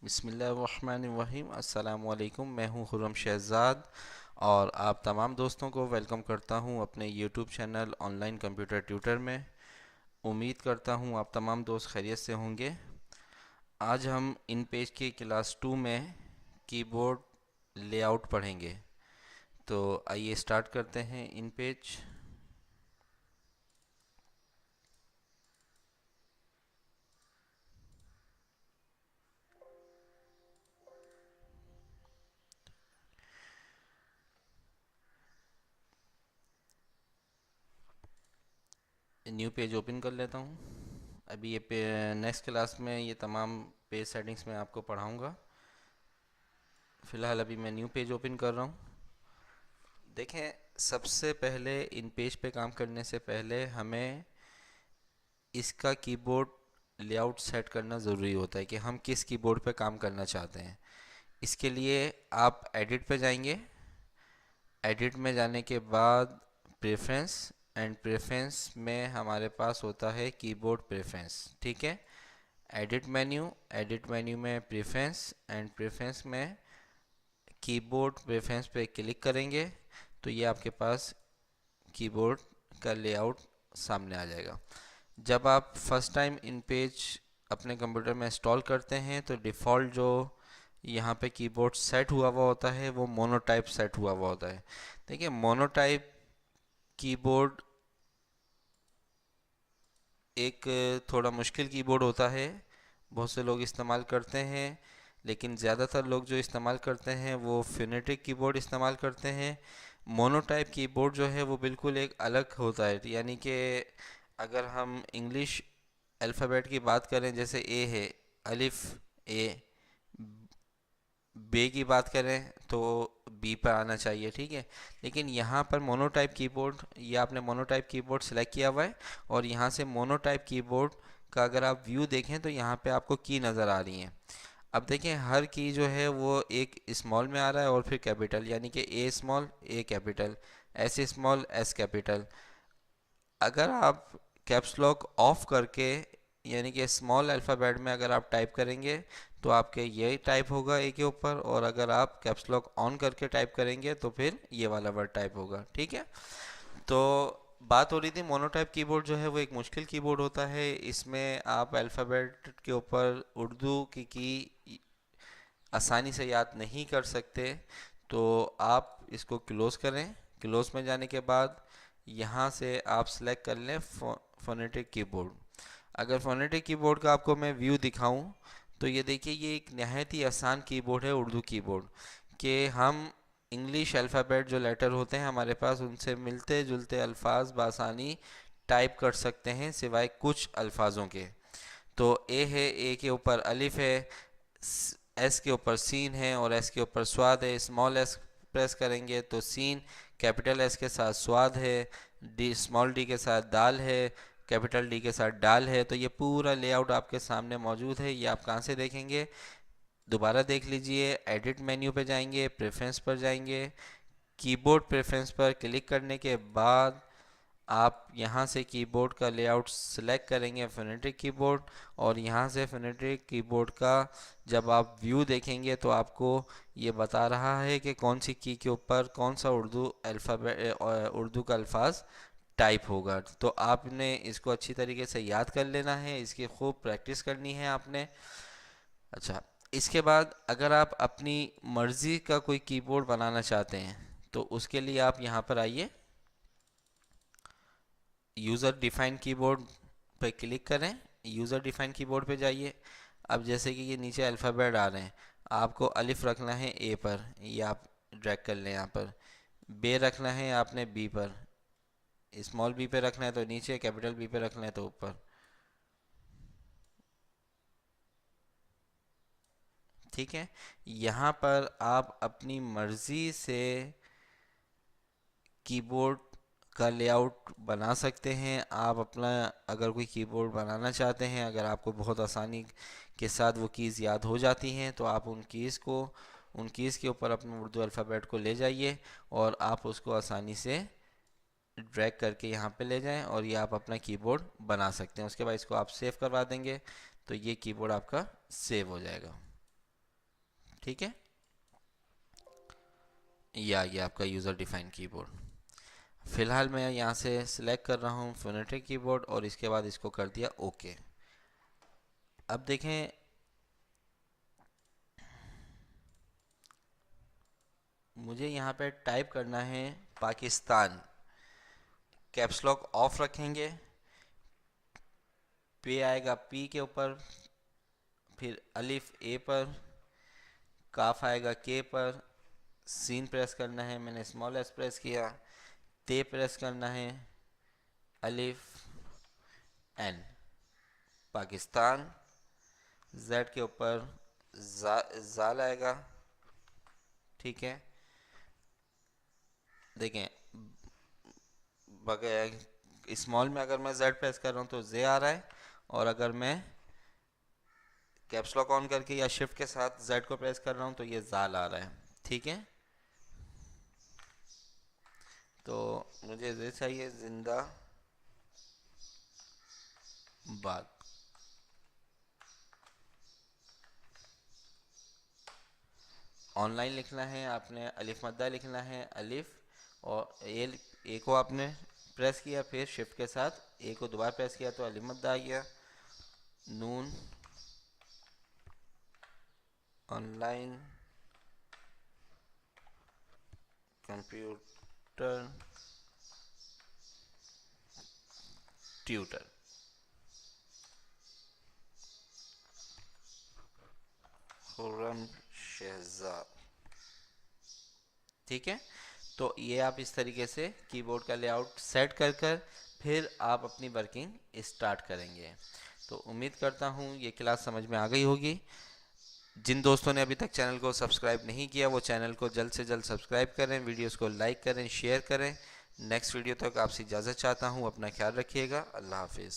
बिस्मिल्लाहिर्रहमानिर्रहीम। अस्सलामुअलैकुम। मैं हूं खुर्रम शहज़ाद और आप तमाम दोस्तों को वेलकम करता हूं अपने YouTube channel online computer tutor में। उम्मीद करता हूं आप तमाम दोस्त खैरियत से होंगे। आज हम इन पेज की क्लास 2 में कीबोर्ड लेआउट पढ़ेंगे। तो आइए स्टार्ट करते हैं इन पेज। न्यू पेज ओपन कर लेता हूं। अभी ये नेक्स्ट क्लास में ये तमाम पेज सेटिंग्स में आपको पढ़ाऊंगा। फ़िलहाल अभी मैं न्यू पेज ओपन कर रहा हूं। देखें, सबसे पहले इन पेज पे काम करने से पहले हमें इसका कीबोर्ड लेआउट सेट करना ज़रूरी होता है कि हम किस कीबोर्ड पे काम करना चाहते हैं। इसके लिए आप एडिट पे जाएंगे। एडिट में जाने के बाद प्रेफरेंस, एंड प्रेफरेंस में हमारे पास होता है कीबोर्ड प्रेफरेंस। ठीक है, एडिट मेन्यू में प्रेफरेंस, एंड प्रेफरेंस में कीबोर्ड प्रेफरेंस पे क्लिक करेंगे तो ये आपके पास कीबोर्ड का लेआउट सामने आ जाएगा। जब आप फर्स्ट टाइम इन पेज अपने कंप्यूटर में इंस्टॉल करते हैं तो डिफ़ॉल्ट जो यहाँ पे कीबोर्ड सेट हुआ हुआ होता है वो मोनोटाइप सेट हुआ हुआ होता है। देखिए, मोनोटाइप कीबोर्ड एक थोड़ा मुश्किल कीबोर्ड होता है। बहुत से लोग इस्तेमाल करते हैं, लेकिन ज़्यादातर लोग जो इस्तेमाल करते हैं वो फिनेटिक कीबोर्ड इस्तेमाल करते हैं। मोनोटाइप कीबोर्ड जो है वो बिल्कुल एक अलग होता है। यानी कि अगर हम इंग्लिश अल्फ़ाबेट की बात करें, जैसे ए है, अलिफ ए, बे की बात करें तो बी पर आना चाहिए। ठीक है, लेकिन यहाँ पर मोनोटाइप कीबोर्ड, ये आपने मोनोटाइप कीबोर्ड सेलेक्ट किया हुआ है और यहाँ से मोनोटाइप कीबोर्ड का अगर आप व्यू देखें तो यहाँ पे आपको की नज़र आ रही हैं। अब देखें, हर की जो है वो एक स्मॉल में आ रहा है और फिर कैपिटल, यानी कि A small A capital, S small S capital. अगर आप कैप्स लॉक ऑफ करके, यानी कि स्मॉल अल्फ़ाबेट में अगर आप टाइप करेंगे तो आपके ये टाइप होगा ए के ऊपर, और अगर आप कैप्स लॉक ऑन करके टाइप करेंगे तो फिर ये वाला वर्ड टाइप होगा। ठीक है, तो बात हो रही थी मोनोटाइप कीबोर्ड जो है वो एक मुश्किल कीबोर्ड होता है। इसमें आप अल्फ़ाबेट के ऊपर उर्दू की आसानी से याद नहीं कर सकते। तो आप इसको क्लोज़ करें। क्लोज़ में जाने के बाद यहाँ से आप सेलेक्ट कर लें फोनेटिक कीबोर्ड। अगर फोनेटिक कीबोर्ड का आपको मैं व्यू दिखाऊं तो ये देखिए, ये एक नहायत ही आसान कीबोर्ड है उर्दू कीबोर्ड, कि हम इंग्लिश अल्फ़ाबेट जो लेटर होते हैं हमारे पास, उनसे मिलते जुलते अल्फाज बासानी टाइप कर सकते हैं सिवाय कुछ अल्फाजों के। तो ए है, ए के ऊपर अलिफ है, एस के ऊपर सीन है और एस के ऊपर स्वाद है। स्मॉल एस प्रेस करेंगे तो सीन, कैपिटल एस के साथ स्वाद है, डी स्मॉल डी के साथ दाल है, कैपिटल डी के साथ डाल है। तो ये पूरा लेआउट आपके सामने मौजूद है। ये आप कहाँ से देखेंगे? दोबारा देख लीजिए। एडिट मेन्यू पे जाएंगे, प्रेफरेंस पर जाएंगे, कीबोर्ड प्रेफरेंस पर क्लिक करने के बाद आप यहाँ से कीबोर्ड का लेआउट सेलेक्ट करेंगे, फोनेटिक कीबोर्ड, और यहाँ से फोनेटिक कीबोर्ड का जब आप व्यू देखेंगे तो आपको ये बता रहा है कि कौन सी की के ऊपर कौन सा उर्दू अल्फ़ाबेट, उर्दू का अल्फाज टाइप होगा। तो आपने इसको अच्छी तरीके से याद कर लेना है, इसकी खूब प्रैक्टिस करनी है आपने। अच्छा, इसके बाद अगर आप अपनी मर्ज़ी का कोई कीबोर्ड बनाना चाहते हैं तो उसके लिए आप यहाँ पर आइए, यूज़र डिफ़ाइन कीबोर्ड पे क्लिक करें। यूज़र डिफ़ाइन कीबोर्ड पे जाइए। अब जैसे कि ये नीचे अल्फ़ाबेट आ रहे हैं, आपको अलिफ रखना है ए पर, ये आप ड्रैग कर लें। यहाँ पर बे रखना है आपने बी पर, स्मॉल बी पे रखना है तो नीचे, कैपिटल बी पे रखना है तो ऊपर। ठीक है, यहाँ पर आप अपनी मर्ज़ी से कीबोर्ड का लेआउट बना सकते हैं। आप अपना अगर कोई कीबोर्ड बनाना चाहते हैं, अगर आपको बहुत आसानी के साथ वो कीज़ याद हो जाती हैं तो आप उन कीज़ के ऊपर अपने उर्दू अल्फ़ाबेट को ले जाइए और आप उसको आसानी से ड्रैग करके यहाँ पे ले जाएं और ये आप अपना कीबोर्ड बना सकते हैं। उसके बाद इसको आप सेव करवा देंगे तो ये कीबोर्ड आपका सेव हो जाएगा। ठीक है। ये आ गया आपका यूज़र डिफाइंड कीबोर्ड। फ़िलहाल मैं यहाँ से सिलेक्ट कर रहा हूँ फोनेटिक कीबोर्ड और इसके बाद इसको कर दिया ओके। अब देखें मुझे यहाँ पे टाइप करना है पाकिस्तान, कैप्स लॉक ऑफ रखेंगे, पे आएगा पी के ऊपर, फिर अलिफ ए पर, काफ आएगा के पर, सीन प्रेस करना है, मैंने स्मॉल एस प्रेस किया, ते प्रेस करना है, अलिफ एन, पाकिस्तान, जेड के ऊपर जाल आएगा, ठीक है। देखें बगैर स्मॉल में अगर मैं जेड प्रेस कर रहा हूँ तो जे आ रहा है, और अगर मैं कैप्स लॉक ऑन करके या शिफ्ट के साथ जेड को प्रेस कर रहा हूँ तो ये जाल आ रहा है, ठीक है। तो मुझे ये चाहिए जिंदा बाद, ऑनलाइन लिखना है आपने, अलिफ मद्दा लिखना है, अलिफ और ए को आपने प्रेस किया, फिर शिफ्ट के साथ ए को दोबारा प्रेस किया तो अलिफ मद्दा आ गया, नून online computer tutor, Khurram Shahzad, ठीक है। तो ये आप इस तरीके से कीबोर्ड का लेआउट सेट कर कर फिर आप अपनी वर्किंग स्टार्ट करेंगे। तो उम्मीद करता हूँ ये क्लास समझ में आ गई होगी। जिन दोस्तों ने अभी तक चैनल को सब्सक्राइब नहीं किया वो चैनल को जल्द से जल्द सब्सक्राइब करें, वीडियोस को लाइक करें, शेयर करें। नेक्स्ट वीडियो तक आपसे इजाज़त चाहता हूँ, अपना ख्याल रखिएगा, अल्लाह हाफिज़।